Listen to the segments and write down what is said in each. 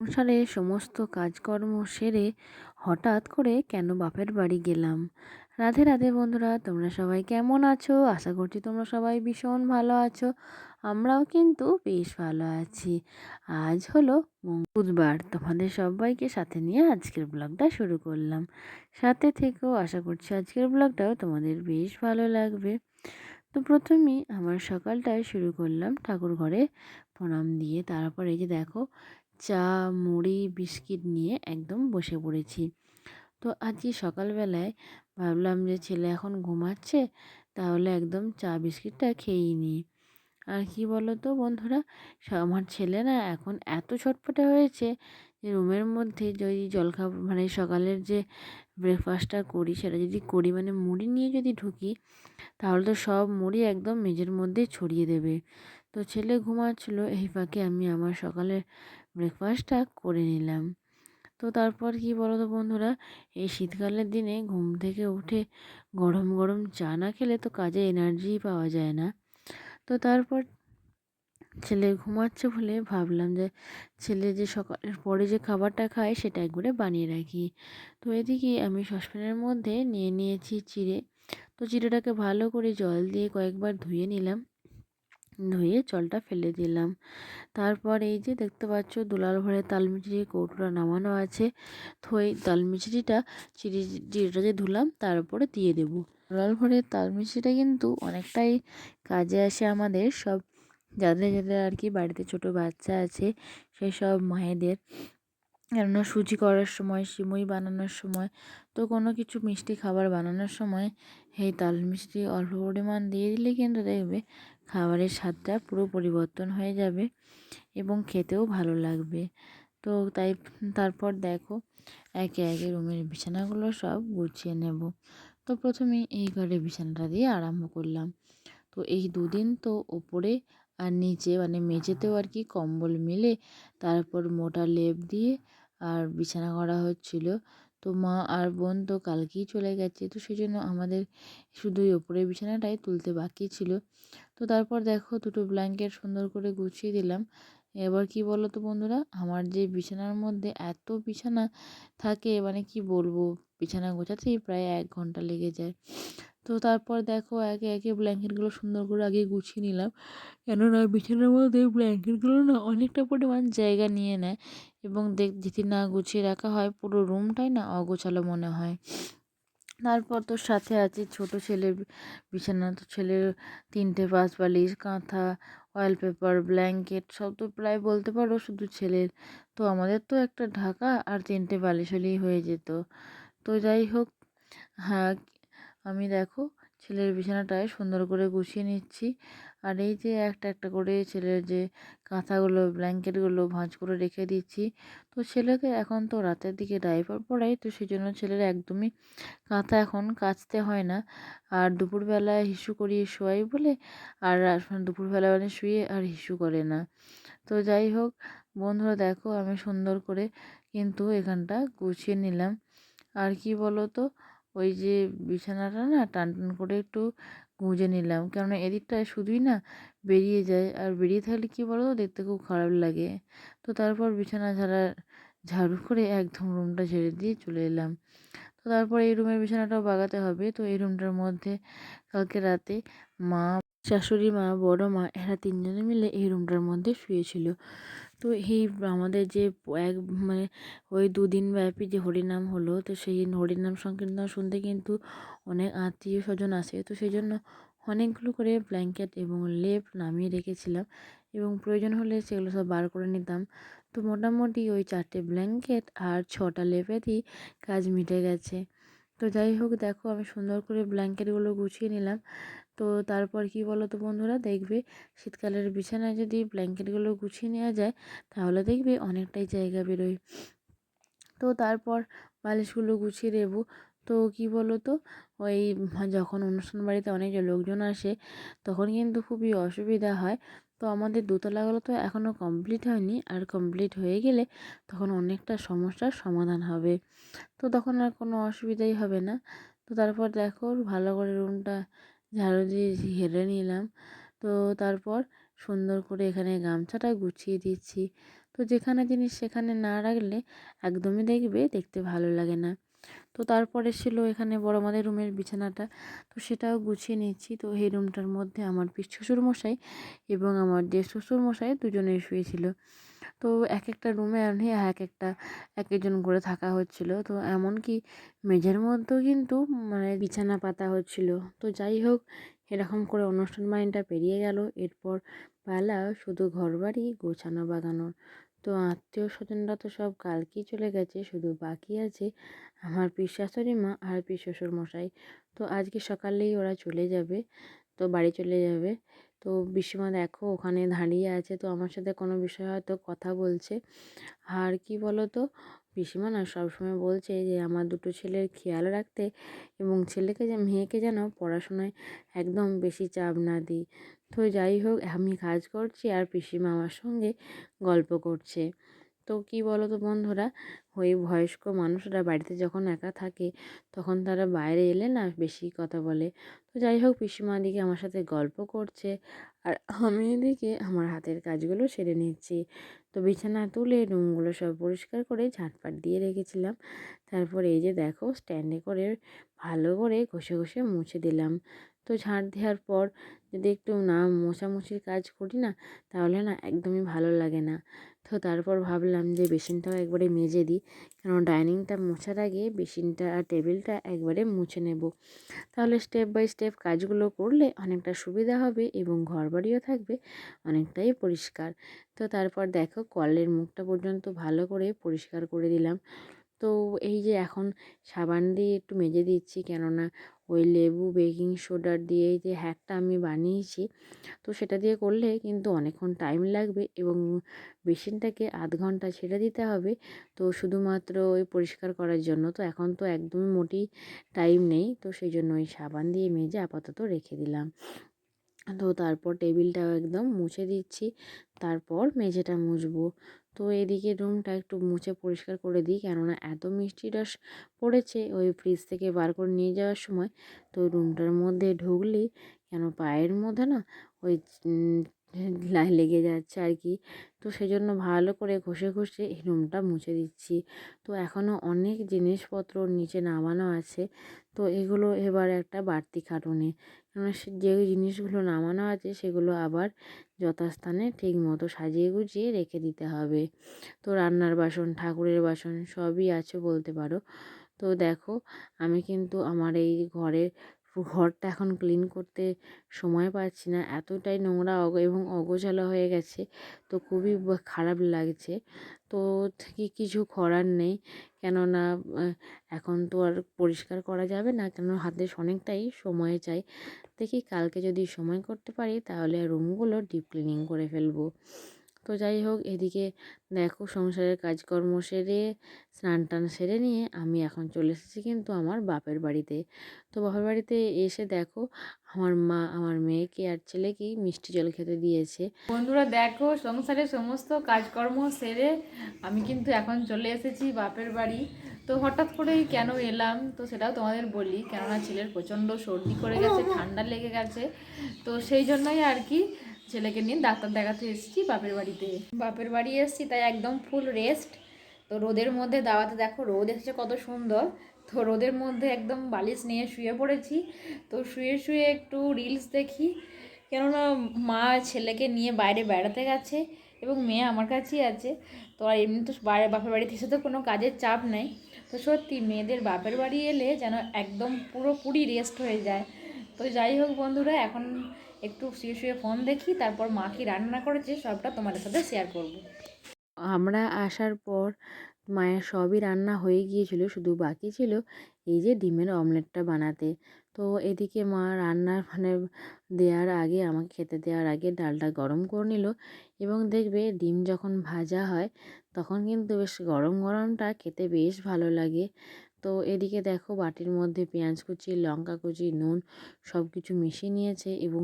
সংসারে সমস্ত কাজকর্ম সেরে হঠাৎ করে কেন বাপের বাড়ি গেলাম। রাধে রাধে বন্ধুরা, তোমরা সবাই কেমন আছো? আশা করছি তোমরা সবাই ভীষণ ভালো আছো। আমরাও কিন্তু বেশ ভালো আছি। আজ হলো বুধবার, তোমাদের সবাইকে সাথে নিয়ে আজকের ব্লগটা শুরু করলাম। সাথে থেকেও আশা করছি আজকের ব্লগটাও তোমাদের বেশ ভালো লাগবে। তো প্রথমেই আমার সকালটায় শুরু করলাম ঠাকুর ঘরে প্রণাম দিয়ে। তারপর এই যে দেখো, চা, মুড়ি, বিস্কিট নিয়ে একদম বসে পড়েছি। তো আজকে সকালবেলায় ভাবলাম যে ছেলে এখন ঘুমাচ্ছে, তাহলে একদম চা বিস্কিটটা খেয়েই নিই। আর কি বলো তো বন্ধুরা, আমার ছেলে না এখন এত ছটপটে হয়েছে যে রুমের মধ্যে যদি জলখাবার মানে সকালের যে ব্রেকফাস্টটা করি সেটা যদি করি মানে মুড়ি নিয়ে যদি ঢুকি, তাহলে তো সব মুড়ি একদম মেঝের মধ্যে ছড়িয়ে দেবে। তো ছেলে ঘুমাচ্ছিল, এই ফাঁকে আমি আমার সকালের ব্রেকফাস্টটা করে নিলাম। তো তারপর কি বলো তো বন্ধুরা, এই শীতকালের দিনে ঘুম থেকে উঠে গরম গরম চা না খেলে তো কাজে এনার্জিই পাওয়া যায় না। তো তারপর ছেলে ঘুমাচ্ছে বলে ভাবলাম যে ছেলে যে সকালের পরে যে খাবারটা খায় সেটা একবারে বানিয়ে রাখি। তো এদিকে আমি সসপ্যানের মধ্যে নিয়ে নিয়েছি চিড়ে। তো চিড়েটাকে ভালো করে জল দিয়ে কয়েকবার ধুয়ে নিলাম, ধুয়ে জলটা ফেলে দিলাম। তারপর এই যে দেখতে পাচ্ছ দুলাল ভরে তাল মিছরির কৌটোটা নামানো আছে। তো এই তাল মিছরিটা চিড়েটা যে ধুলাম তার উপরে দিয়ে দেবো। দুলাল ভরে তাল মিছরিটা কিন্তু অনেকটাই কাজে আসে আমাদের সব, যাদের যাদের আর কি বাড়িতে ছোট বাচ্চা আছে সেই সব মায়েদের। কেননা সুজি করার সময়, সিমুই বানানোর সময়, তো কোনো কিছু মিষ্টি খাবার বানানোর সময় এই তাল মিষ্টি অল্প পরিমাণ দিয়ে দিলে কিন্তু দেখবে খাবারের স্বাদটা পুরো পরিবর্তন হয়ে যাবে এবং খেতেও ভালো লাগবে। তো তাই তারপর দেখো একে একে রুমের বিছানাগুলো সব গুছিয়ে নেব। তো প্রথমেই এই ঘরে বিছানাটা দিয়ে আরম্ভ করলাম। তো এই দুদিন তো ওপরে আর নিচে মানে মেঝেতেও আর কি কম্বল মিলে তারপর মোটা লেপ দিয়ে আর বিছানা করা হচ্ছিল। তো মা আর বোন তো কালকেই চলে গেছে, তো সেই জন্য আমাদের শুধু ওই ওপরের বিছানাটাই তুলতে বাকি ছিল। তো তারপর দেখো দুটো ব্ল্যাঙ্কেট সুন্দর করে গুছিয়ে দিলাম। এবার কি বলো তো বন্ধুরা, আমার যে বিছানার মধ্যে এত বিছানা থাকে মানে কি বলবো, বিছানা গোছাতেই প্রায় 1 ঘন্টা লেগে যায়। তো তারপর দেখো একে একে ব্ল্যাঙ্কেটগুলো সুন্দর করে আগে গুছিয়ে নিলাম, কেননা বিছানার মধ্যে ব্ল্যাঙ্কেটগুলো না অনেকটা পরিমাণ জায়গা নিয়ে নেয় এবং যদি না গুছিয়ে রাখা হয় পুরো রুমটাই না অগোছালো মনে হয়। তারপর তো সাথে আছে ছোট ছেলের বিছানা। তো ছেলের 3টে বালিশ, কাঁথা, ওয়ালপেপার, ব্ল্যাঙ্কেট সব তো প্রায় বলতে পারো শুধু ছেলের। তো আমাদের তো একটা ঢাকা আর 3টে বালিশ হলেই হয়ে যেত। তো যাই হোক, হ্যাঁ, আমি দেখো ছেলের বিছানাটায় সুন্দর করে গুছিয়ে নিচ্ছি। আর এই যে একটা একটা করে ছেলের যে কাঁথাগুলো, ব্ল্যাঙ্কেটগুলো ভাঁজ করে রেখে দিচ্ছি। তো ছেলেকে এখন তো রাতের দিকে ডাইপার পরাই, তো সেই জন্য ছেলের একদমই কাঁথা এখন কাচতে হয় না। আর দুপুরবেলায় হিসু করিয়ে শোয়াই বলে আর দুপুরবেলা মানে শুয়ে আর হিসু করে না। তো যাই হোক বন্ধুরা, দেখো আমি সুন্দর করে কিন্তু এখানটা গুছিয়ে নিলাম। আর কি বলো তো, ওই যে বিছানাটা না টান টান করে একটু গুঁজে নিলাম, কেননা এদিকটায় শুধুই না বেরিয়ে যায়, আর বেরিয়ে থাকলে কি বলো তো দেখতে খুব খারাপ লাগে। তো তারপর বিছানা ঝাড়ু করে একদম রুমটা ঝেড়ে দিয়ে চলে এলাম। তো তারপর এই রুমের বিছানাটাও বাগাতে হবে। তো এই রুমটার মধ্যে কালকে রাতে মা, শাশুড়ি মা, বড় মা এরা 3জনে মিলে এই রুমটার মধ্যে শুয়েছিল। তো এই আমাদের যে এক মানে ওই 2 দিন ব্যাপী যে হরিনাম হলো, তো সেই হরিনাম সংকীর্তন শুনতে কিন্তু অনেক আত্মীয় স্বজন আসে। তো সেই জন্য অনেকগুলো করে ব্ল্যাঙ্কেট এবং লেপ নামিয়ে রেখেছিলাম এবং প্রয়োজন হলে সেগুলো সব বার করে নিতাম। তো মোটামুটি ওই 4টে ব্ল্যাঙ্কেট আর 6টা লেপেরই কাজ মিটে গেছে। তো যাই হোক দেখো আমি সুন্দর করে ব্ল্যাঙ্কেটগুলো গুছিয়ে নিলাম। তো তারপর কি বলো তো বন্ধুরা, দেখবে শীতকালের বিছানায় যদি ব্ল্যাঙ্কেটগুলো গুছিয়ে নেওয়া যায় তাহলে দেখবে অনেকটাই জায়গা বেরোয়। তো তারপর বালিশগুলো গুছিয়ে দেবো। তো কি বলো তো, ওই যখন অনুষ্ঠান বাড়িতে অনেক লোকজন আসে তখন কিন্তু খুবই অসুবিধা হয়। তো আমাদের দোতলাগুলো তো এখনও কমপ্লিট হয়নি, আর কমপ্লিট হয়ে গেলে তখন অনেকটা সমস্যার সমাধান হবে। তো তখন আর কোনো অসুবিধাই হবে না। তো তারপর দেখো ভালো করে রুমটা ঝাড়ু দিয়ে ঝেড়ে নিলাম। তো তারপর সুন্দর করে এখানে গামছাটা গুছিয়ে দিচ্ছি। তো তো যেখানে জিনিস সেখানে না রাখলে একদমই দেখতে ভালো লাগে না। তো তারপরে ছিল এখানে বড় মাদের রুমের বিছানাটা, তো সেটাও গুছিয়ে নিচ্ছি। তো এই রুমটার মধ্যে আমার শ্বশুরমশাই এবং আমার যে শ্বশুরমশাই দুজনেই শুয়েছিল। তো এক একটা রুমে আমি এক একজন করে থাকা হচ্ছিল। তো এমনকি মেঝের মধ্যেও কিন্তু মানে বিছানা পাতা হচ্ছিল। তো যাই হোক, এরকম করে অনুষ্ঠান বাড়িটা পেরিয়ে গেল। এরপর পালা শুধু ঘরবাড়ি গোছানো বাগানোর। তো আত্মীয় স্বজনরা তো সব কালকেই চলে গেছে, শুধু বাকি আছে আমার শাশুড়ি মা আর শ্বশুর মশাই। তো আজকে সকালেই ওরা চলে যাবে, তো বাড়ি চলে যাবে। তো পিসিমা দেখো ওখানে দাঁড়িয়ে আছে, তো আমার সাথে কোনো বিষয়ে হয়তো কথা বলছে। আর কি বলো তো, পিসিমা না সবসময় বলছে যে আমার দুটো ছেলের খেয়াল রাখতে এবং মেয়েকে যেন পড়াশোনায় একদম বেশি চাপ না দিই। তো যাই হোক, আমি কাজ করছি আর পিসিমা আমার সঙ্গে গল্প করছে। তো কি বলো তো বন্ধুরা, ওই বয়স্ক মানুষরা বাড়িতে যখন একা থাকে তখন তারা বাইরে এলে না বেশি কথা বলে। তো যাই হোক, পিসিমা দিকে আমার সাথে গল্প করছে আর আমি এদিকে আমার হাতের কাজগুলো সেরে নিচ্ছি। তো বিছানা তুলে রুমগুলো সব পরিষ্কার করে ঝাঁটপাট দিয়ে রেখেছিলাম। তারপরে এই যে দেখো স্ট্যান্ডে করে ভালো করে ঘষে ঘষে মুছে দিলাম। তো ঝাঁট দেওয়ার পর যদি একটু না মোছামুছির কাজ করি না, তাহলে না একদমই ভালো লাগে না। তো তারপর ভাবলাম যে বেসিনটাও একবারে মেজে দিই, কারণ ডাইনিংটা মোছার আগে বেসিনটা আর টেবিলটা একবারে মুছে নেব। তাহলে স্টেপ বাই স্টেপ কাজগুলো করলে অনেকটা সুবিধা হবে এবং ঘরবাড়িও থাকবে অনেকটাই পরিষ্কার। তো তারপর দেখো কলের মুখটা পর্যন্ত ভালো করে পরিষ্কার করে দিলাম। তো এই যে এখন সাবান দিয়ে একটু মেজে দিচ্ছি, কেননা ওই লেবু বেকিং সোডা দিয়ে যে হ্যাকটা আমি বানিয়েছি, তো সেটা দিয়ে করলে কিন্তু অনেকক্ষণ টাইম লাগবে এবং বেসিনটাকে আধ ঘন্টা ছেড়ে দিতে হবে। তো শুধুমাত্র ওই পরিষ্কার করার জন্য তো এখন তো একদমই মোটেই টাইম নেই, তো সেই জন্য ওই সাবান দিয়ে মেজে আপাতত রেখে দিলাম। তো তারপর টেবিলটাও একদম মুছে দিচ্ছি, তারপর মেঝেটা মুছবো। তো এদিকে রুমটা একটু মুছে পরিষ্কার করে দিই, কেননা এত মিষ্টি রস পড়েছে ওই ফ্রিজ থেকে বার করে নিয়ে যাওয়ার সময়। তো রুমটার মধ্যে ঢুকলেই কেন পায়ের মধ্যে না ওই লেগে যাচ্ছে আর কি। তো সেজন্য ভালো করে ঘষে ঘষে এই রুমটা মুছে দিচ্ছি। তো এখনও অনেক জিনিসপত্র নিচে নামানো আছে, তো এগুলো এবার একটা বাড়তি খাটুনি, কেননা যে জিনিসগুলো নামানো আছে সেগুলো আবার যথাস্থানে ঠিক মতো সাজিয়ে গুছিয়ে রেখে দিতে হবে। তো রান্নার বাসন, ঠাকুরের বাসন সবই আছে বলতে পারো। তো দেখো, আমি কিন্তু আমার এই ঘরটা এখন ক্লিন করতে সময় পাচ্ছি না, এতটাই নোংরা এবং অগোছালো হয়ে গেছে। তো খুবই খারাপ লাগছে। তো কিছু করার নেই, কেননা এখন তো আর পরিষ্কার করা যাবে না, কেন হাতে অনেকটাই সময় চাই। দেখি কালকে যদি সময় করতে পারি তাহলে রুমগুলো ডিপ ক্লিনিং করে ফেলবো। তো যাই হোক, এদিকে দেখো সংসারের কাজকর্ম সেরে স্নান টান সেরে নিয়ে আমি এখন চলে এসেছি কিন্তু আমার বাপের বাড়িতে। তো বাপের বাড়িতে এসে দেখো আমার মা আমার মেয়েকে আর ছেলেকেই মিষ্টি জল খেতে দিয়েছে। বন্ধুরা দেখো, সংসারের সমস্ত কাজকর্ম সেরে আমি কিন্তু এখন চলে এসেছি বাপের বাড়ি। তো হঠাৎ করেই কেন এলাম তো সেটাও তোমাদের বলি, কেননা ছেলের প্রচণ্ড সর্দি করে গেছে, ঠান্ডা লেগে গেছে। তো সেই জন্যই আর কি ছেলেকে নিয়ে ডাক্তার দেখাতে এসেছি বাপের বাড়িতে। বাপের বাড়ি এসেছি তাই একদম ফুল রেস্ট। তো রোদের মধ্যে দাওয়াতে দেখো রোদ এসেছে কত সুন্দর। তো রোদের মধ্যে একদম বালিশ নিয়ে শুয়ে পড়েছি। তো শুয়ে শুয়ে একটু রিলস দেখি, কেননা মা ছেলেকে নিয়ে বাইরে বেড়াতে গেছে এবং মেয়ে আমার কাছেই আছে। তো আর এমনি তো বাইরে বাপের বাড়িতে এসে তো কোনো কাজের চাপ নেই। তো সত্যি মেয়েদের বাপের বাড়ি এলে যেন একদম পুরোপুরি রেস্ট হয়ে যায়। তো যাই হোক বন্ধুরা, এখন একটু শুয়ে শুয়ে ফোন দেখি, তারপর মা কি রান্না করেছে সবটা তোমাদের সাথে শেয়ার করব। আমরা আসার পর মায়ের সবই রান্না হয়ে গিয়েছিল, শুধু বাকি ছিল এই যে ডিমের অমলেটটা বানাতে। তো এদিকে মা রান্নার দেওয়ার আগে, আমাকে খেতে দেওয়ার আগে ডালটা গরম করে নিল এবং দেখবে ডিম যখন ভাজা হয় তখন কিন্তু বেশ গরম গরমটা খেতে বেশ ভালো লাগে। তো এদিকে দেখো বাটির মধ্যে পেঁয়াজ কুচি, লঙ্কা কুচি, নুন সব কিছু মিশিয়ে নিয়েছে এবং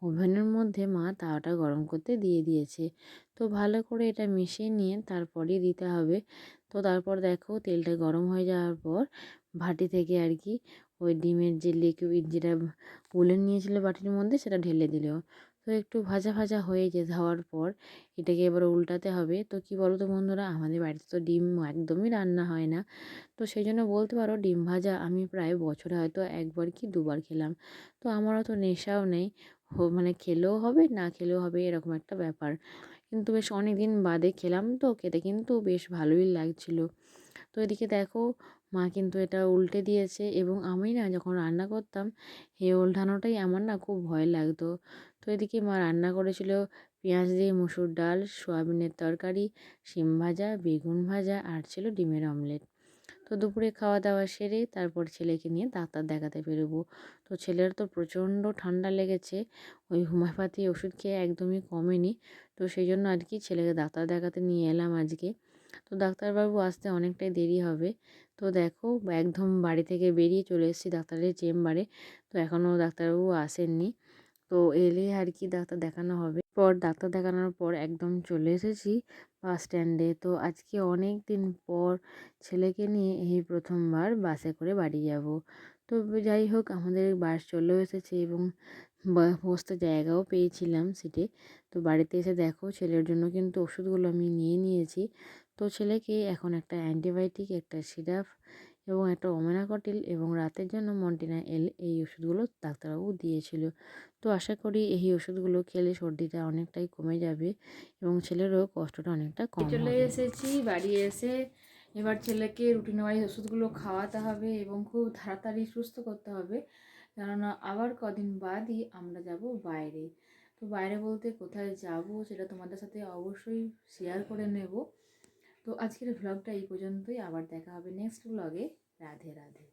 ওভেনের মধ্যে মা তাওয়াটা গরম করতে দিয়ে দিয়েছে। তো ভালো করে এটা মিশিয়ে নিয়ে তারপরেই দিতে হবে। তো তারপর দেখো তেলটা গরম হয়ে যাওয়ার পর ভাটি থেকে আর কি ওই ডিমের যে লিকুইড যেটা গুলে নিয়েছিল বাটির মধ্যে সেটা ঢেলে দিল। তো একটু ভাজা ভাজা হওয়ার পর এটাকে এবার উল্টাতে হবে। তো কি বলো তো বন্ধুরা, আমাদের বাড়িতে তো ডিম একদমই রান্না হয় না। তো সেই জন্য বলতে পারো ডিম ভাজা আমি প্রায় বছরে হয়তো 1 বার কি 2 বার খেলাম। তো আমার অত নেশাও নেই। মানে খেলেও হবে না খেলেও হবে এরকম একটা ব্যাপার। কিন্তু বেশ অনেকদিন বাদে খেলাম, তো খেতে কিন্তু বেশ ভালোই লাগছিল। তো এদিকে দেখো মা কিন্তু এটা উল্টে দিয়েছে, এবং আমি না যখন রান্না করতাম এই ওলটানোটাই আমার না খুব ভয় লাগতো। তো এদিকে মা রান্না করেছিল পেঁয়াজ দিয়ে মুসুর ডাল, সয়াবিনের তরকারি, শিম ভাজা, বেগুন ভাজা আর ছিল ডিমের অমলেট। তো দুপুরে খাওয়া দাওয়া সেরে তারপর ছেলেকে নিয়ে ডাক্তার দেখাতে বেরোবো। তো ছেলের তো প্রচণ্ড ঠান্ডা লেগেছে, ওই হোমিওপ্যাথি ওষুধ খেয়ে একদমই কমেনি। তো সেই জন্য আর কি ছেলেকে ডাক্তার দেখাতে নিয়ে এলাম আজকে। তো ডাক্তারবাবু আসতে অনেকটাই দেরি হবে। তো দেখো একদম বাড়ি থেকে বেরিয়ে চলে এসেছি ডাক্তারের চেম্বারে। তো এখনও ডাক্তারবাবু আসেননি। তো এলে আর কি ডাক্তার দেখানো হবে। ডাক্তার দেখানোর পর একদম চলে এসেছি বাস স্ট্যান্ডে। তো আজকে অনেক দিন পর ছেলেকে নিয়ে এই প্রথমবার বাসে করে বাড়ি যাব। তো যাই হোক আমাদের বাস চলেও এসেছে, এবং বসতে জায়গাও পেয়েছিলাম সিটে। তো বাড়িতে এসে দেখো ছেলের জন্য কিন্তু ওষুধগুলো আমি নিয়ে নিয়েছি। তো ছেলেকে এখন একটা অ্যান্টিবায়োটিক, একটা সিরাপ এবং একটা ওমেনাকটিল এবং রাতের জন্য মন্টিনা এল এই ওষুধগুলো ডাক্তারবাবু দিয়েছিল। তো আশা করি এই ওষুধগুলো খেলে সর্দিটা অনেকটাই কমে যাবে এবং ছেলেরও কষ্টটা অনেকটা কম হবে। চলে এসেছি বাড়ি এসে এবার ছেলেকে রুটিন ওয়াইজ ওষুধগুলো খাওয়াতে হবে এবং খুব তাড়াতাড়ি সুস্থ করতে হবে, কেননা আবার কদিন বাদই আমরা যাব বাইরে। তো বাইরে বলতে কোথায় যাব সেটা তোমাদের সাথে অবশ্যই শেয়ার করে নেব। তো আজকের ভ্লগটা এই পর্যন্তই, আবার দেখা হবে নেক্সট ভ্লগে। রাধে রাধে।